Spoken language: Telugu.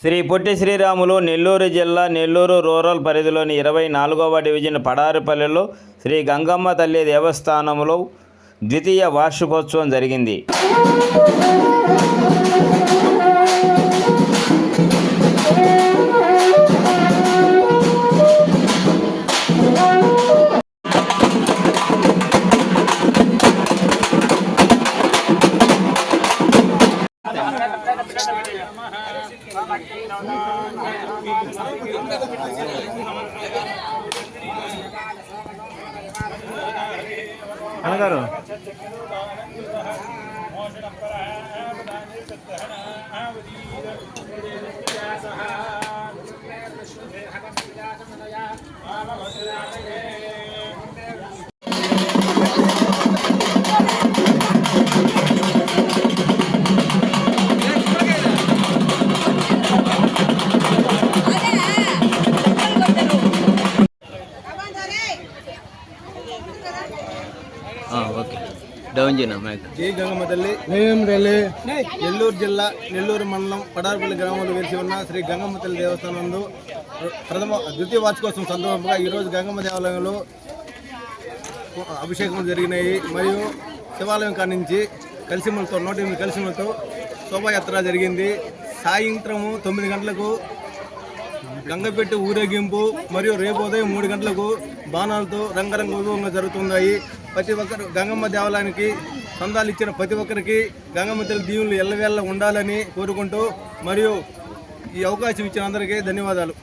శ్రీ పొట్టి శ్రీరాములు నెల్లూరు జిల్లా నెల్లూరు రూరల్ పరిధిలోని 24వ డివిజన్ పడారిపల్లిలో శ్రీ గంగమ్మ తల్లి దేవస్థానంలో ద్వితీయ వార్షికోత్సవం జరిగింది. అన్నగారు ఓకే డౌన్ చేయనా మైక్. జై గంగమ్మ తల్లి నెల్లూరు జిల్లా నెల్లూరు మండలం పడారిపల్లి గ్రామంలో వెలిసి ఉన్న శ్రీ గంగమ్మ తల్లి దేవస్థానంలో ద్వితీయ వార్షికోత్సవం సందర్భంగా ఈరోజు గంగమ్మ దేవాలయంలో అభిషేకం జరిగినాయి. మరియు శివాలయం కానించి కలిసిమలతో 108 కలిసిమలతో శోభాయాత్ర జరిగింది. సాయంత్రము 9 గంటలకు గంగపెట్టి ఊరేగింపు మరియు రేపు ఉదయం 3 గంటలకు బాణాలతో రంగరంగ వైభవంగా జరుగుతున్నాయి. ప్రతి ఒక్కరు గంగమ్మ దేవాలయానికి సందాలు ఇచ్చిన ప్రతి ఒక్కరికి గంగమ్మ తల్లి దీవులు ఎల్లవేళ్ళ ఉండాలని కోరుకుంటూ మరియు ఈ అవకాశం ఇచ్చిన అందరికీ ధన్యవాదాలు.